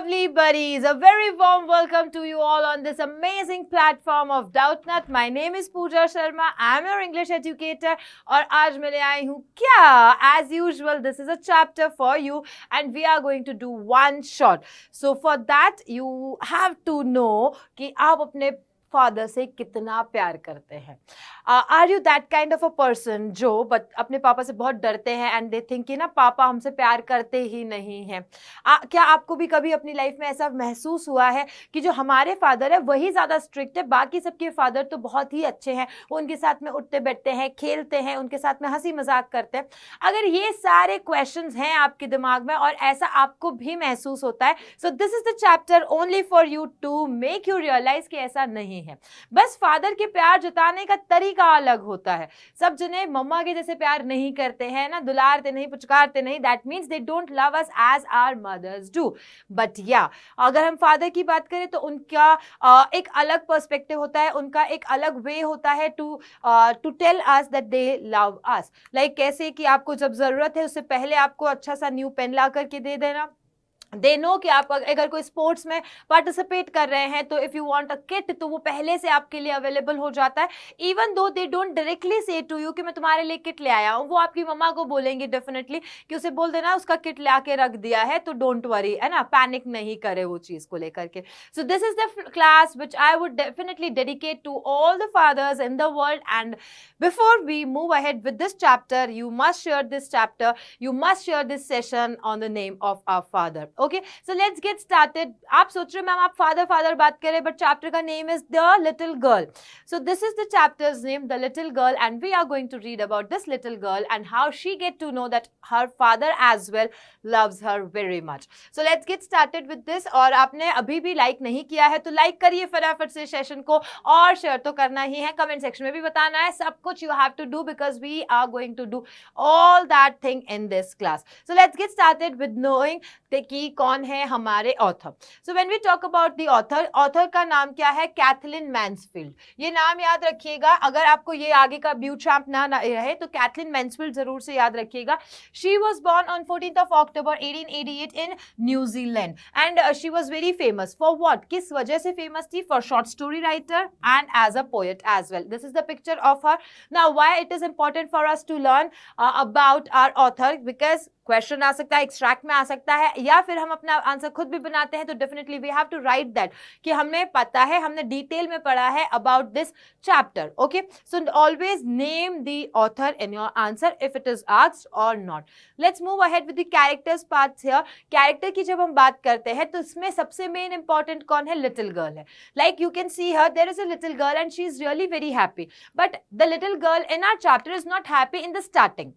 lovely buddies, a very warm welcome to you all on this amazing platform of Doubtnut. My name is Pooja Sharma. I'm your English educator और आज मैं ले आई हूँ क्या? As usual, this is a chapter for you and we are going to do one shot. So for that, you have to know कि आप अपने father से कितना प्यार करते हैं. Are you that kind of a person जो अपने पापा से बहुत डरते हैं एंड दे थिंक कि ना पापा हमसे प्यार करते ही नहीं हैं. क्या आपको भी कभी अपनी लाइफ में ऐसा महसूस हुआ है कि जो हमारे फादर है वही ज़्यादा स्ट्रिक्ट है, बाकी सबके फादर तो बहुत ही अच्छे हैं, वो उनके साथ में उठते बैठते हैं, खेलते हैं, उनके साथ में हंसी मजाक करते हैं. अगर ये सारे क्वेश्चंस हैं आपके दिमाग में और ऐसा आपको भी महसूस होता है, so this is the chapter only for you to make you realise कि ऐसा नहीं है. बस फादर के प्यार जताने का तरीका अलग होता है. सब जने मम्मा के जैसे प्यार नहीं करते हैं ना, दुलारते नहीं, पुचकारते नहीं. That means they don't love us as our mothers do. But या अगर हम फादर की बात करें तो उनका एक अलग पर्सपेक्टिव होता है, उनका एक अलग वे होता है to tell us that they love us. Like कैसे कि आपको जब जरूरत है उससे पहले आपको अच्छा सा न्यू पेन ला करके दे देना. दे नो कि आप अगर कोई स्पोर्ट्स में पार्टिसिपेट कर रहे हैं तो if you want a kit तो वो पहले से आपके लिए अवेलेबल हो जाता है. Even though they don't directly से टू यू कि मैं तुम्हारे लिए किट ले आया हूँ, वो आपकी मम्मा को बोलेंगे डेफिनेटली कि उसे बोल देना उसका किट ला के रख दिया है तो डोंट वरी, है ना, पैनिक नहीं करे वो चीज़ को लेकर के. So this is the class which I would definitely dedicate to all the fathers in the world. And before we move ahead with this chapter you must share this chapter, you must share this session on the name of our father. Okay, so let's get started. आप सोच रहे हो ma'am आप father बात करें, but chapter का name is The Little Girl. So this is the chapter's name, The Little Girl, and we are going to read about this little girl and how she get to know that her father as well loves her very much. So let's get started with this. और आपने अभी भी like नहीं किया है तो like करिए फटाफट से सेशन को, और शेयर तो करना ही है, कमेंट सेक्शन में भी बताना है, सब कुछ you have to do because we are going to do all that thing in this class. So let's get started with knowing कि कौन है हमारे author. So when we talk about the author का नाम क्या है? Kathleen Mansfield. ये नाम याद रखिएगा, अगर आपको ये आगे का ब्यूचैम्प ना रहे तो कैथलीन मैन्सफील्ड जरूर से याद रखिएगा. She was born on 14th of October 1888 in New Zealand and she was very famous for what? किस वजह से फेमस थी? For short story writer and as a poet as well. This is the picture of her. Now why it is important for us to learn about our author? Because question आ सकता है, extract में आ सकता है, या फिर हम अपना आंसर खुद भी बनाते हैं तो definitely we have to write that कि हमें पता है, हमने डिटेल में पढ़ा है about this chapter. Okay, so always name the author in your answer if it is asked और not. Let's move ahead with the characters parts here. Character की जब हम बात करते हैं तो इसमें सबसे मेन इंपॉर्टेंट कौन है? लिटिल गर्ल है. Like you can see her, there is a little girl and she is really very happy, but the little girl in our chapter is not happy in the starting,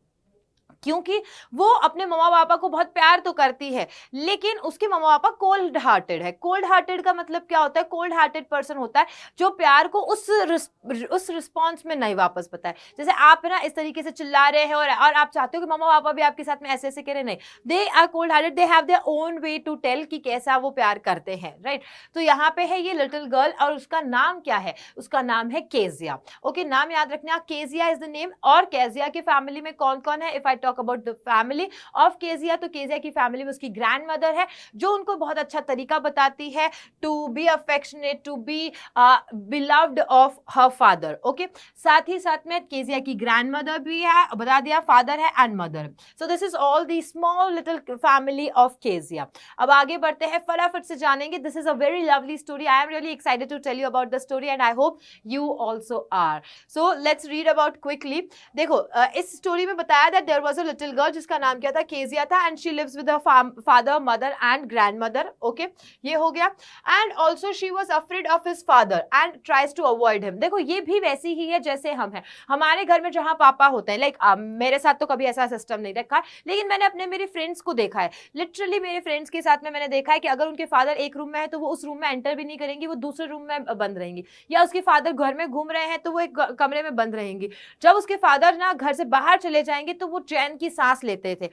क्योंकि वो अपने मम्मा पापा को बहुत प्यार तो करती है लेकिन उसके मम्मा पापा कोल्ड हार्टेड है. कोल्ड हार्टेड का मतलब क्या होता है? कोल्ड हार्टेड पर्सन होता है जो प्यार को उस रिस्पॉन्स में नहीं वापस बताए. जैसे आप ना इस तरीके से चिल्ला रहे हैं और आप चाहते हो कि मम्मा पापा भी आपके साथ में ऐसे ऐसे करें, नहीं, they are cold hearted, they have their own way to tell कि कैसा वो प्यार करते हैं, राइट. तो यहाँ पे है ये लिटिल गर्ल और उसका नाम क्या है? उसका नाम है केजिया. ओके, नाम याद रखना, केजिया इज द नेम. और केजिया की फैमिली में कौन कौन है? If I talk about the family of Kezia, तो केजिया की फैमिली में उसकी ग्रैंड मदर है जो उनको बहुत अच्छा तरीका बताती है to be affectionate, to be beloved of her father. Okay, साथ ही साथ में केजिया की ग्रैंड मदर भी है, बता दिया, फादर है and mother. So this is all the small little family of Kezia. अब आगे बढ़ते हैं, फटाफट से जानेंगे. This is a very lovely story. I am really excited to tell you about the story and I hope you also are. So let's read about quickly. देखो, इस story में बताया that there was a little girl जिसका नाम क्या था? Kezia था. And she lives with her father, mother and grandmother. Okay, ये हो गया. And also she was afraid of his father and tries to avoid him. देखो, ये भी वैसी ही है जैसे हम हैं. हमारे घर में जहां पापा होते हैं, लाइक मेरे साथ तो कभी ऐसा सिस्टम नहीं रखा है, लेकिन मैंने मेरे फ्रेंड्स को देखा है. लिटरली मेरे फ्रेंड्स के साथ में मैंने देखा है कि अगर उनके फादर एक रूम में है तो वो उस रूम में एंटर भी नहीं करेंगी, वो दूसरे रूम में बंद रहेंगी. या उसके फादर घर में घूम रहे हैं तो वो एक कमरे में बंद रहेंगी. जब उसके फादर ना घर से बाहर चले जाएंगे तो वो चैन की सांस लेते थे.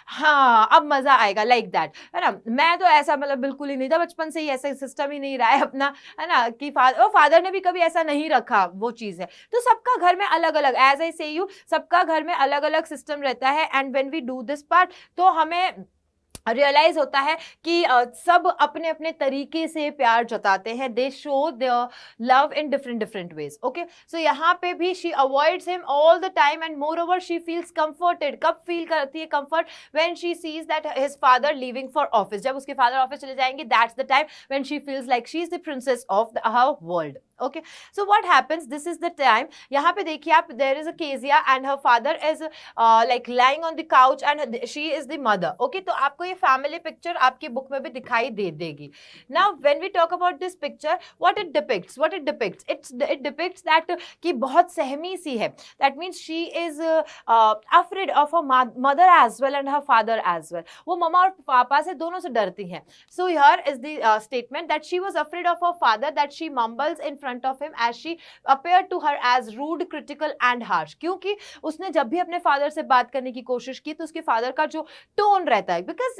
हाँ, अब मजा आएगा, लाइक दैट, है ना. मैं तो ऐसा मतलब बिल्कुल ही नहीं था, बचपन से ही ऐसा सिस्टम ही नहीं रहा है अपना, है ना, कि फादर ने भी कभी ऐसा नहीं रखा. वो चीज है. तो सबका घर में अलग अलग, एज आई से यू, सबका घर में अलग अलग सिस्टम रहता है. And when we do this part तो हमें रियलाइज होता है कि सब अपने अपने तरीके से प्यार जताते हैं, they show their love in different different ways. Okay, so यहाँ पे भी she avoids him all the time and more over she feels comforted. कब फील करती है comfort? When she sees that his father leaving for office, जब उसके father office चले जाएंगे, that's the time when she feels like she is the princess of her world. Okay, so what happens, this is the time, यहाँ पे देखिए आप, there is a Kezia and her father is like lying on the couch and she is the mother. Okay, तो आपको ये family picture आपकी book में भी दिखाई दे देगी। Now when we talk about this picture, what it depicts, it depicts that कि बहुत सहमी सी है, that means she is afraid of her mother as well and her father as well. वो ममा और पापा से दोनों से डरती हैं। So here is the statement that she was afraid of her father, that she mumbles in front of him as she appeared to her as rude, critical and harsh। क्योंकि उसने जब भी अपने फादर से बात करने की कोशिश की तो उसके फादर का जो टोन रहता है, बिकॉज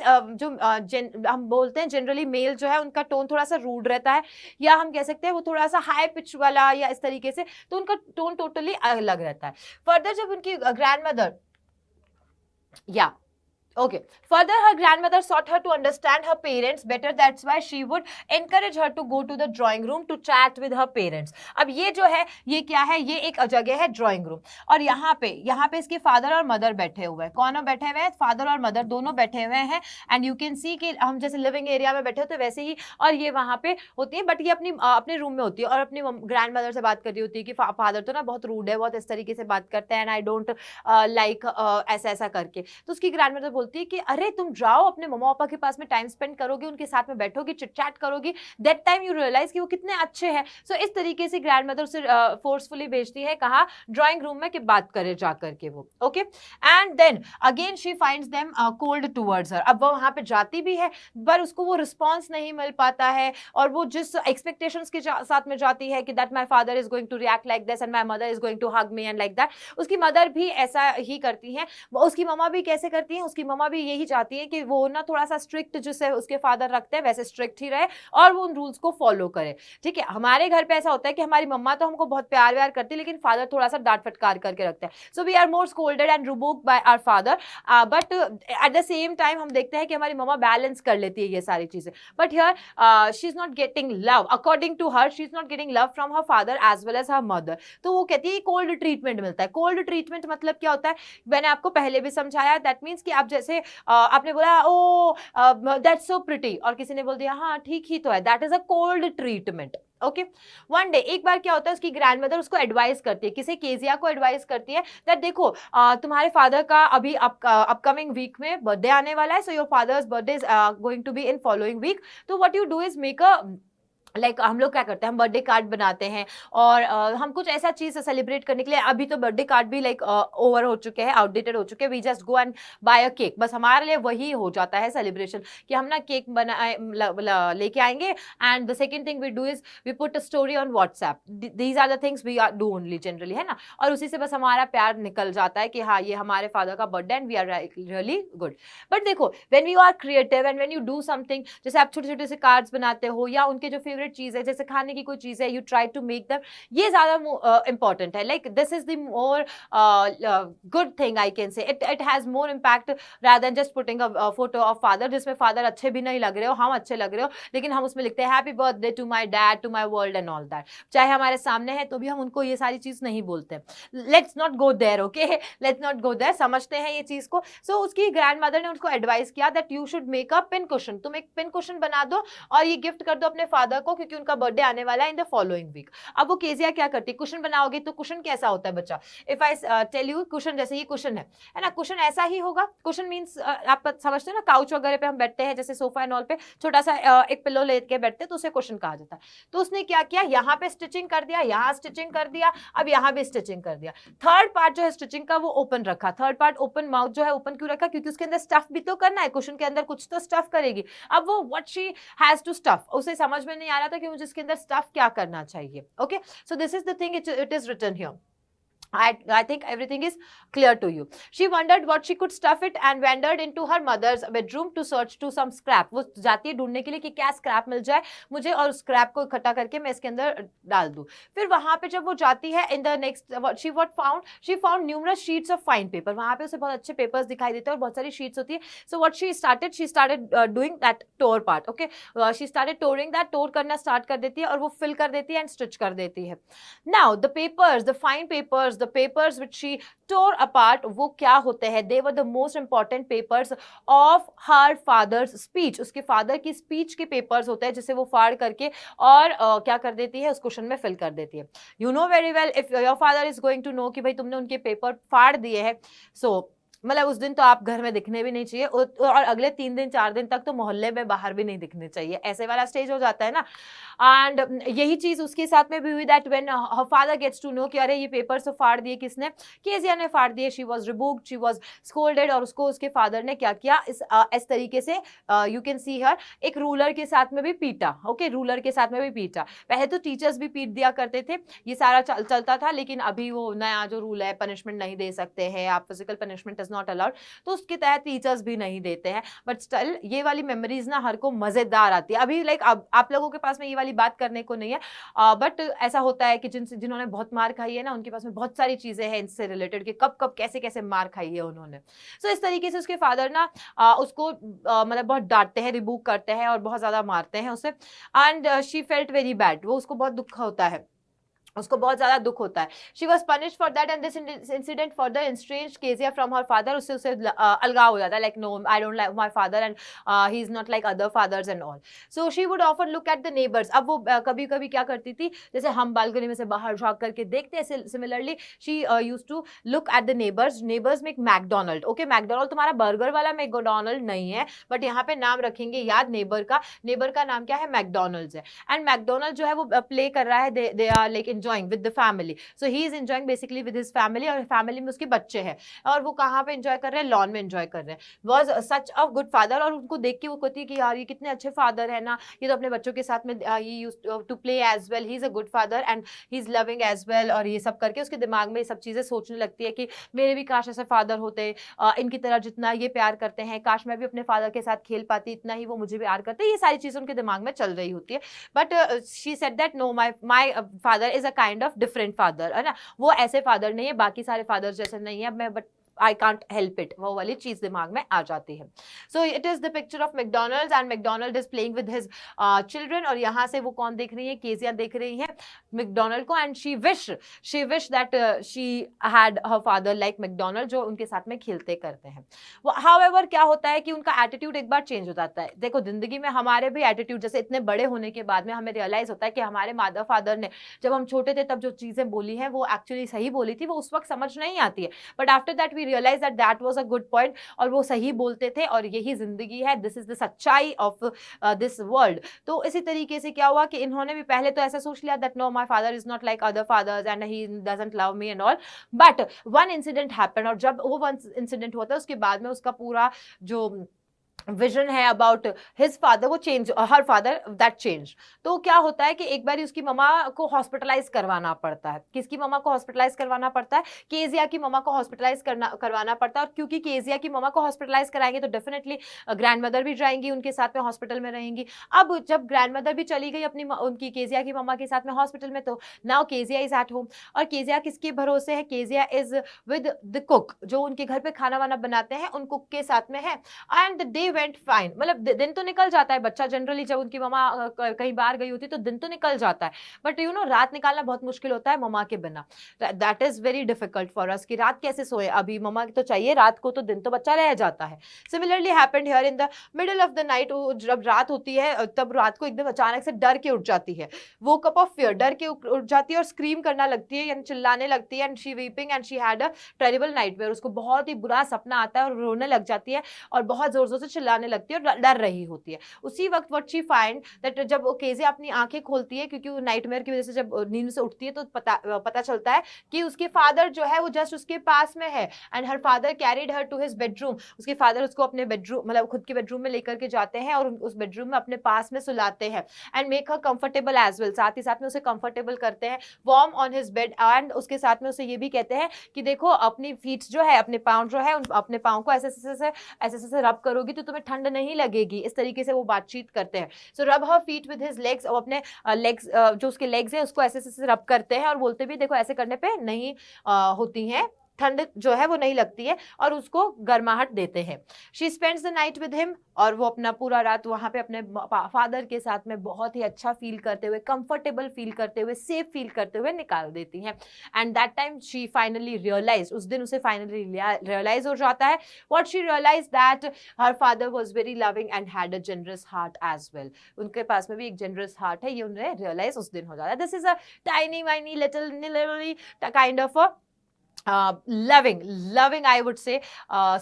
हम बोलते हैं जनरली मेल जो है उनका टोन थोड़ा सा रूड रहता है, या हम कह सकते हैं वो थोड़ा सा हाई पिच वाला या इस तरीके से, तो उनका टोन टोटली अलग रहता है। फर्दर जब उनकी grandmother Okay. Further, her grandmother sought her to understand her parents better. That's why she would encourage her to go to the drawing room to chat with her parents. अब ये जो है, ये क्या है? ये एक जगह है ड्राइंग रूम, और यहाँ पे इसके फादर और मदर बैठे हुए हैं। कौन बैठे हुए हैं? फादर और मदर दोनों बैठे हुए हैं। एंड यू कैन सी कि हम जैसे लिविंग एरिया में बैठे होते हैं वैसे ही, और ये वहाँ पे होती है, बट ये अपने रूम में होती है और अपनी ग्रैंड मदर से बात कर रही होती है कि फादर तो ना बहुत रूड है, बहुत इस तरीके से बात करते हैं, एंड आई डोंट लाइक ऐसा ऐसा करके। तो उसकी ग्रैंड मदर बोलती है कि अरे तुम जाओ अपने मम्मा पापा के पास में टाइम स्पेंड करोगे, उनके साथ में बैठोगे, चिट चैट करोगी, दैट टाइम यू रियलाइज कि वो कितने अच्छे हैं। सो इस तरीके से ग्रैंड मदर उसे फोर्सफुली भेजती है कहा ड्राइंग रूम में कि बात करे जा करके वो। Okay, and then again she finds them cold towards her. अब वो वहां पे जाती भी है पर उसको वो रिस्पॉन्स नहीं मिल पाता है, और वो जिस एक्सपेक्टेशंस के साथ में जाती है कि that my father is going to react like this and my mother is going to hug me and like that, उसकी मदर भी ऐसा ही करती हैं। उसकी मम्मा भी कैसे करती हैं? उसकी मम्मा भी यही चाहती है कि वो ना थोड़ा सा स्ट्रिक्ट जिसे उसके फादर रखते हैं वैसे स्ट्रिक्ट ही रहे और वो उन रूल्स को फॉलो करे। ठीक है, हमारे घर पे ऐसा होता है कि हमारी मम्मा तो हमको बहुत प्यार व्यार करती है, लेकिन फादर थोड़ा सा डांट फटकार करके रखते हैं। So we are more scolded and rebuked by our father, but at the same time हम देखते हैं कि हमारी मम्मा बैलेंस कर लेती है ये सारी चीजें। But here she is not getting love, according to her she is not getting love from her father as well as her mother. तो वो कहती है कोल्ड ट्रीटमेंट मिलता है। कोल्ड ट्रीटमेंट मतलब क्या होता है? मैंने आपको पहले भी समझाया, दैट मीन्स कि आप जैसे आपने बोला ओ दैट्स सो प्रिटी, और किसी ने बोल दिया हाँ ठीक ही तो है, that is a cold treatment. Okay, one day एक बार क्या होता है, उसकी ग्रैंडमदर उसको एडवाइस करती है, किसी केजिया को एडवाइस करती है दैट देखो तुम्हारे फादर का अभी अपकमिंग वीक में बर्थडे आने वाला है, so your father's birthday is going to be in following week. तो what you do is make a like हम लोग क्या करते हैं, हम बर्थडे कार्ड बनाते हैं, और हम कुछ ऐसा चीज सेलिब्रेट करने के लिए, अभी तो बर्थडे कार्ड भी लाइक ओवर हो चुके हैं, आउटडेटेड हो चुके हैं, we just go and buy a cake, बस हमारे लिए वही हो जाता है सेलिब्रेशन कि हम ना केक बनाए लेके आएंगे, and the second thing we do is we put a story on WhatsApp, these are the things we are do only generally, है ना, और उसी से बस हमारा प्यार निकल जाता है कि हाँ ये हमारे फादर का birthday and we are really good. But देखो when you are creative and when you do something, जैसे आप छोटे छोटे से कार्ड्स बनाते हो या उनके जो फेवरेट चीज है, जैसे खाने की कोई चीज है, you try to make them, ये ज्यादा इंपॉर्टेंट है। Like this is the more good thing I can say, it has more impact rather than just putting a photo of father, जिसमें फादर अच्छे भी नहीं लग रहे हो, हम अच्छे लग रहे हो, लेकिन हम उसमें लिखते हैं happy birthday to my dad, to my world and all that, चाहे हमारे सामने है तो भी हम उनको ये सारी चीज नहीं बोलते। Let's not go there, okay, let's not go there, समझते हैं ये चीज को। सो उसकी ग्रैंड मदर ने उसको एडवाइस किया that you should make a pin cushion, तुम एक पिन कुशन बना दो और ये गिफ्ट कर दो अपने फादर को, क्योंकि उनका बर्थडे आने वाला है इन द फॉलोइंग वीक। अब वो केजिया क्या करती है, कुशन बनाओगे तो कुशन कैसा होता है बच्चा, if I tell you cushion, जैसे ये कुशन है ना, कुशन ऐसा ही होगा। कुशन मींस आप समझते हो ना, काउच वगैरह पे हम बैठते हैं जैसे सोफा एंड ऑल पे छोटा सा एक पिलो लेके बैठते हैं तो उसे कुशन कहा जाता है। तो उसने क्या किया, यहाँ पे स्टिचिंग कर दिया, यहाँ स्टिचिंग कर दिया, अब यहाँ भी स्टिचिंग कर दिया। थर्ड पार्ट जो है स्टिचिंग का वो ओपन रखा, थर्ड पार्ट ओपन, माउथ जो है ओपन क्यों रखा, क्योंकि उसके अंदर स्टफ भी तो करना है, कुशन के अंदर कुछ तो स्टफ करेगी। अब वो what she has to stuff, उसे समझ में नहीं आ रहा था कि मुझे इसके अंदर स्टफ क्या करना चाहिए। Okay, so this is the thing, it is written here. I think everything is clear to you. She wondered what she could stuff it and wandered into her mother's bedroom to search to some scrap. वो जाती है ढूंढने के लिए कि क्या scrap मिल जाए मुझे और स्क्रैप को इकट्ठा करके मैं इसके अंदर डाल दूं. फिर वहां पे जब वो जाती है in the next she found numerous sheets of fine paper. वहां पे उसे बहुत अच्छे पेपर्स दिखाई देते हैं और बहुत सारी शीट्स होती है. So what she started doing that tore part. Okay, she started touring that, tore करना स्टार्ट कर देती है और वो फिल कर देती है एंड स्टिच कर देती है. Now the papers, the fine papers, the papers which she tore apart, वो क्या होते हैं? They were the most important papers of her father's speech. उसके फादर की स्पीच के पेपर्स होते हैं जिसे वो फाड़ करके और क्या कर देती है, उस क्वेश्चन में फिल कर देती है. You know very well if your father is going to know कि भाई तुमने उनके पेपर फाड़ दिए हैं, so मतलब उस दिन तो आप घर में दिखने भी नहीं चाहिए और अगले 3 दिन 4 दिन तक तो मोहल्ले में बाहर भी नहीं दिखने चाहिए. ऐसे वाला स्टेज हो जाता है ना. एंड यही चीज उसके साथ में भी हुई that when her father gets to know कि अरे ये पेपर तो फाड़ दिए किसने, केजिया ने फाड़ दिए. She was rebuked, she was scolded और उसको उसके फादर ने क्या किया, इस तरीके से यू कैन सी हर एक रूलर के साथ में भी पीटा. ओके, रूलर के साथ में भी पीटा. पहले तो टीचर्स भी पीट दिया करते थे, ये सारा चलता था, लेकिन अभी वो नया जो रूल है पनिशमेंट नहीं दे सकते हैं आप, physical punishment is not allowed, तो उसके तहत टीचर्स भी नहीं देते हैं. बट स्टिल ये वाली मेमोरीज ना हर को मजेदार आती है. अभी लाइक आप लोगों के पास में ये वाली बात करने को नहीं है, बट ऐसा होता है कि जिन्होंने बहुत मार खाई है ना उनके पास में बहुत सारी चीजें हैं इनसे रिलेटेड कि कब कब कैसे कैसे मार खाई है उन्होंने. सो इस तरीके से उसके फादर ना उसको मतलब बहुत डांटते हैं, रिबूक करते हैं और बहुत ज्यादा मारते हैं उसे. And she felt very bad, वो उसको बहुत दुख होता है, उसको बहुत ज्यादा दुख होता है. She was punished for that and this incident further estranged Kezia from her father. उससे उसे अलगाव हो जाता है, like no I don't like my father and he is not like other fathers and all. So she would often look at the neighbours. अब वो कभी कभी क्या करती थी, जैसे हम बालकनी में से बाहर झांक करके देखते हैं, similarly she used to look at the neighbours. Neighbours में एक मैकडोनल्ड, ओके मैकडोनल्ड तुम्हारा बर्गर वाला मैकडोनल्ड नहीं है, बट यहाँ पे नाम रखेंगे याद नेबर का नाम क्या है, मैकडोनल्ड्स है. एंड मैकडोनल्ड जो है वो प्ले कर रहा है, they are like enjoying with the family, so he is enjoying basically with his family और family में उसके बच्चे हैं और वो कहाँ पे enjoy कर रहे हैं, लॉन में enjoy कर रहे हैं. was such a good father और उनको देख के वो कहती है कि यार ये कितने अच्छे फादर है ना, ये तो अपने बच्चों के साथ में he used to play as well, he is a good father and he is loving as well. और ये सब करके उसके दिमाग में ये सब चीजें सोचने लगती है कि मेरे भी काश ऐसे फादर होते, इनकी तरह जितना ये प्यार करते हैं, काश मैं भी अपने फादर के साथ खेल पाती, इतना ही वो मुझे भी प्यार करते. ये सारी चीजें उनके दिमाग में चल रही होती है. But she said that no my father is a kind of different father, है ना, वो ऐसे फादर नहीं है, बाकी सारे फादर जैसे नहीं है, मैं but I can't help it, वो वाली चीज दिमाग में आ जाती है. So it is the picture of McDonald's and McDonald is playing with his children. और यहाँ से वो कौन देख रही है, केजिया देख रही है मैकडोनल्ड को. And she wish that she had her father like McDonald, जो उनके साथ में खेलते करते हैं. हाउएवर क्या होता है कि उनका एटीट्यूड एक बार चेंज हो जाता है. देखो जिंदगी में हमारे भी एटीट्यूड, जैसे इतने बड़े होने के बाद में हमें रियलाइज होता है कि हमारे मदर फादर ने जब हम छोटे थे तब जो चीजें बोली हैं वो एक्चुअली सही बोली थी, वो उस वक्त समझ नहीं आती है, but after that we realise that that was a good point और वो सही बोलते थे और यही जिंदगी है, दिस इज द सच्चाई ऑफ दिस वर्ल्ड. तो इसी तरीके से क्या हुआ कि इन्होंने भी पहले तो ऐसा सोच लिया that no my father is not like other fathers and he doesn't love me and all. But one incident happened और जब वो वन इंसिडेंट होता है उसके बाद में उसका पूरा जो विजन है अबाउट हिज फादर वो change, her father that change. तो क्या होता है कि एक बार उसकी ममा को हॉस्पिटलाइज करवाना पड़ता है. किसकी ममा को हॉस्पिटलाइज करवाना पड़ता है, केजिया की ममा को हॉस्पिटलाइज करवाना पड़ता है. और क्योंकि केजिया की ममा को हॉस्पिटलाइज कराएंगे तो डेफिनेटली ग्रैंड मदर भी जाएंगी उनके साथ में, हॉस्पिटल में रहेंगी. अब जब ग्रैंड मदर भी चली गई अपनी उनकी केजिया की ममा के साथ में हॉस्पिटल में, तो now Kezia is at home. और केजिया किसके भरोसे है, Kezia is with the cook, जो उनके घर पे खाना वाना बनाते हैं उन कुक के साथ में है. And the day went fine, मतलब दिन तो निकल जाता है. बच्चा जनरली जब उनकी ममा कहीं बाहर गई होती है तो दिन तो निकल जाता है, बट यू नो रात निकालना बहुत मुश्किल होता है ममा के बिना. That is very difficult for us कि रात कैसे सोए, अभी ममा तो चाहिए रात को, तो दिन तो बच्चा रह जाता है. Similarly happened here in the middle of the night. जब रात होती है तब रात को एकदम अचानक से डर के उठ जाती है, वो कप ऑफ फियर, डर के उठ जाती है और स्क्रीम करना लगती है यानी चिल्लाने लगती है. And she weeping and she had a terrible nightmare. उसको बहुत ही बुरा सपना आता है और रोने लग जाती है और बहुत जोर जोर से चिल्लाने लगती है और डर रही होती है। उसी वक्त व्हाट शी फाइंड दैट जब केजिया अपनी आंखें खोलती है, क्योंकि वो नाइटमेयर की वजह से जब नींद से उठती है तो पता चलता है कि उसके फादर जो है वो जस्ट उसके पास में है, and her father carried her to his bedroom. उसके फादर उसको अपने बेडरूम मतलब खुद के बेडरूम में लेकर के जाते हैं और उस बेडरूम में अपने पास में सुलाते हैं, and make her comfortable as well, साथ ही साथ में उसे कंफर्टेबल करते हैं, warm on his bed, and उसके साथ में उसे ये भी कहते हैं कि देखो अपनी फीट जो है, अपने पाँव जो है, अपने पाँव को ऐसे रब करोगी तो तुम्हें ठंड नहीं लगेगी। इस तरीके से वो बातचीत करते हैं। सो रब her feet with his legs, और अपने लेग्स जो उसके लेग्स है उसको ऐसे रब करते हैं और बोलते भी देखो ऐसे करने पे नहीं होती हैं, ठंड जो है वो नहीं लगती है, और उसको गर्माहट देते हैं। She spends the night with him, और वो अपना पूरा रात वहाँ पे अपने फादर के साथ में बहुत ही अच्छा फील करते हुए, कंफर्टेबल फील करते हुए, सेफ फील करते हुए निकाल देती हैं। And that time she finally realise, उस दिन उसे फाइनली रियलाइज हो जाता है। What she realise that her father was very loving and had a generous heart as well. उनके पास में भी एक जनरस हार्ट है, ये उन्हें रियलाइज उस दिन हो जाता है। This is a tiny winy little kind of a loving I would say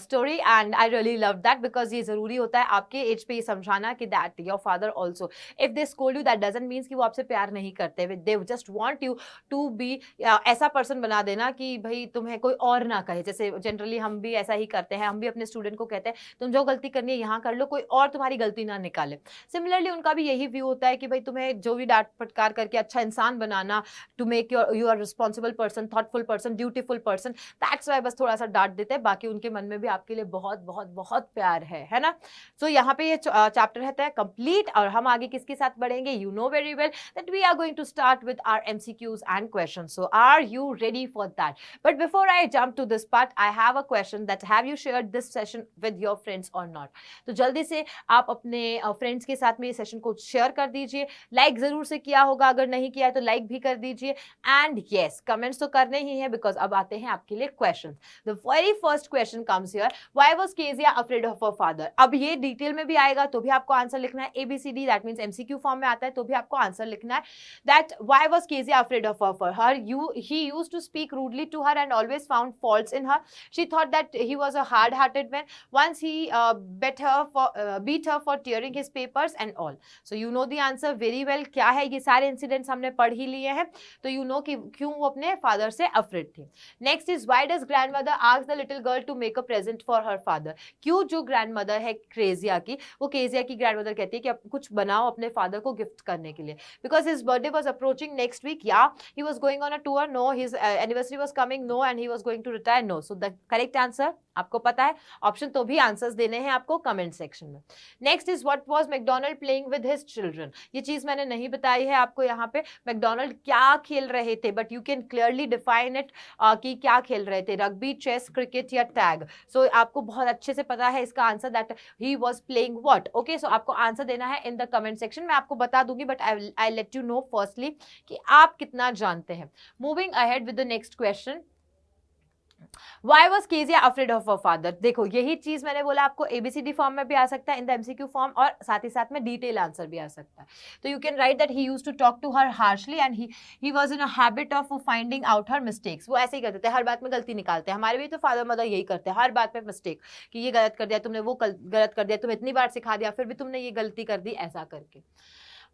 story, and I really loved that because ये जरूरी होता है आपके एज पे ये समझाना कि that your father also if they scold you that doesn't mean कि वो आपसे प्यार नहीं करते, they just want you to be ऐसा पर्सन बना देना कि भाई तुम्हें कोई और ना कहे। जैसे जनरली हम भी ऐसा ही करते हैं, हम भी अपने स्टूडेंट को कहते हैं तुम जो गलती करनी है यहाँ कर लो, कोई और तुम्हारी गलती ना निकाले। सिमिलरली उनका भी यही व्यू होता है कि भाई तुम्हें जो भी डांट फटकार करके अच्छा इंसान बनाना, to make you are responsible person, thoughtful person, dutiful person, that's why बस थोड़ा सा डांट देते हैं, बाकी उनके मन में भी आपके लिए बहुत बहुत बहुत प्यार है ना। सो यहाँ पे ये चैप्टर रहता है कंप्लीट, और हम आगे किसके साथ बढ़ेंगे, you know very well that we are going to start with our MCQs and questions. So are you ready for that? But before I jump to this part, I have a question that have you shared this session with your friends और not? तो जल्दी से आप अपने friends के साथ में ये सेशन को शेयर कर दीजिए। लाइक जरूर से किया होगा, अगर नहीं किया है तो लाइक भी कर दीजिए, एंड यस कमेंट्स तो करने ही है बिकॉज अब आते हैं आपके लिए question. The very first question comes here, why was Kezia afraid of her father? अब ये डिटेल में भी आएगा तो भी आपको आंसर लिखना है, ABCD that means MCQ form में आता है तो भी आपको आंसर लिखना है। That why was Kezia afraid of her? He used to speak rudely to her and always found faults in her. She thought that he was a hard-hearted man. Once he beat her for tearing his papers and all. So you know the answer very well. क्या है ये सारे incidents हमने पढ़ ही लिए हैं, तो you know कि क्यों वो अपने फादर से अफ्रेड थी। Next is why does grandmother ask the little girl to make a present for her father? क्यों जो ग्रैंडमदर है क्रेजिया की, वो केजिया की ग्रैंडमदर कहती है कि आप कुछ बनाओ अपने फादर को गिफ्ट करने के लिए, because his birthday was approaching next week, या he was going on a tour, no his anniversary was coming, no and he was going to retire, no. So the correct answer आपको पता है, option तो भी answers देने हैं आपको comment section में। Next is what was McDonald playing with his children? ये चीज मैंने नहीं बताई है आपको यहाँ पे, मैकडोनाल्ड क्या खेल रहे थे, but you can clearly define it कि क्या खेल रहे थे, रग्बी, चेस, क्रिकेट या टैग। सो आपको बहुत अच्छे से पता है इसका answer, that he was playing what. Okay, so आपको आंसर देना है इन द कमेंट सेक्शन, मैं आपको बता दूंगी but I let you know firstly कि आप कितना जानते हैं। Moving ahead with the next question, Why was Kezia afraid of her father? देखो यही चीज मैंने बोला आपको ABCD फॉर्म में भी आ सकता है, इन द MCQ फॉर्म, और साथ ही साथ में डिटेल आंसर भी आ सकता है। तो you can write that he used to talk to her harshly and he was in a habit of finding out her mistakes. वो ऐसे ही करते थे, हर बात में गलती निकालते हैं, हमारे भी तो फादर मदर यही करते हैं, हर बात में मिस्टेक, कि ये गलत कर दिया तुमने, वो गलत कर दिया, तुम्हें इतनी बार सिखा दिया फिर भी तुमने ये गलती कर दी, ऐसा करके।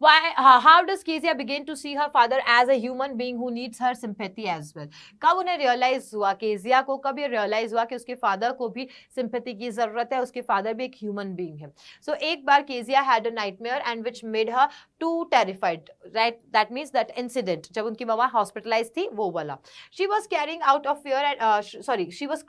How does Kezia begin to see her father as a human being who needs her sympathy as well? कब उन्हें रियलाइज हुआ, केजिया को कब ये रियलाइज हुआ कि उसके फादर को भी सिंपैथी की जरूरत है, उसके फादर भी एक ह्यूमन बीइंग है। सो एक बार Kezia had a nightmare and which made her too terrified, right, that means that incident जब उनकी मम्मा हॉस्पिटलाइज थी वो वाला। She was carrying out of fear, she was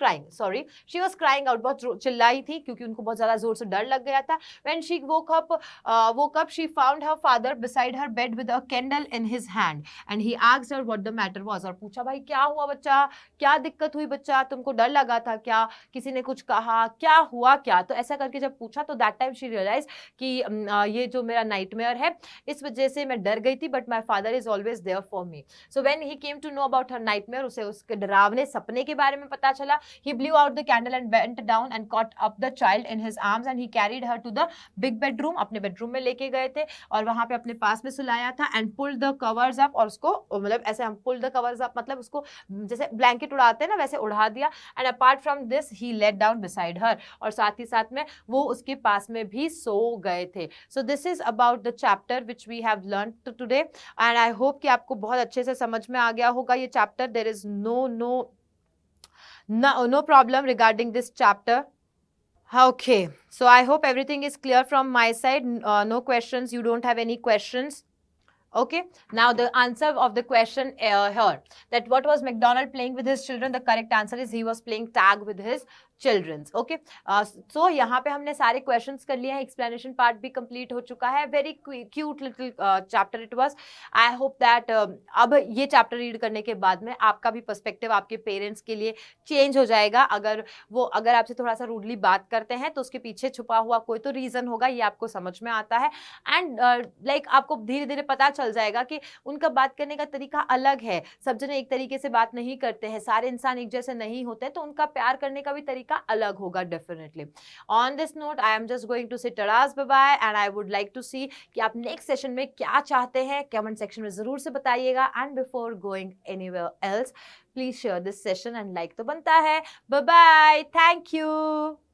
crying out, बहुत चिल्लाई थी क्योंकि उनको बहुत ज्यादा जोर से डर लग गया था। When she woke up she found her father beside her bed with a candle in his hand and he asked her what the matter was, और पूछा भाई क्या हुआ बच्चा, क्या दिक्कत हुई बच्चा, तुमको डर लगा था क्या, किसी ने कुछ कहा, क्या हुआ क्या? तो ऐसा करके जब पूछा तो दैट टाइम शी रियलाइज कि ये जो मेरा नाइटमेयर है इस वजह से मैं डर गई थी, but my father is always there for me. So when he came to know about her nightmare, उसे उसके डरावने सपने के बारे में पता चला, he blew out the candle and bent down and caught up the child in his arms and he carried her to the big bedroom, अपने बेडरूम में लेके गए थे और वहां यहाँ पे अपने पास में सुलाया था and pull the covers up, और उसको मतलब ऐसे हम पुल द कवर्स अप मतलब उसको जैसे ब्लैंकेट उड़ाते हैं ना वैसे उड़ा दिया। And apart from this he lay down beside her, और साथ ही साथ में वो उसके पास में भी सो गए थे। So this is about the chapter which we have learn today and I hope कि आपको बहुत अच्छे से समझ में आ गया होगा ये chapter. There is no problem regarding this chapter. Okay, so I hope everything is clear from my side. No questions, you don't have any questions. Okay, now the answer of the question here, that what was McDonald playing with his children, the correct answer is he was playing tag with his childrens. Okay, so यहाँ पे हमने सारे questions कर लिए हैं, explanation part भी complete हो चुका है। Very cute little chapter it was. I hope that अब ये चैप्टर रीड करने के बाद में आपका भी पर्सपेक्टिव आपके पेरेंट्स के लिए चेंज हो जाएगा। अगर आपसे थोड़ा सा रूडली बात करते हैं तो उसके पीछे छुपा हुआ कोई तो रीजन होगा, ये आपको समझ में आता है। एंड लाइक आपको धीरे धीरे पता चल जाएगा कि उनका बात करने का तरीका अलग है। सब जने एक तरीके से बात नहीं करते हैं, सारे इंसान एक जैसे नहीं होते, तो उनका प्यार करने का भी तरीका अलग होगा definitely. On this note I am just going to say टराज bye bye and I would like to see कि आप नेक्स्ट सेशन में क्या चाहते हैं, कमेंट सेक्शन में जरूर से बताइएगा। And before going anywhere else please share this session and like तो बनता है। Bye bye, thank you.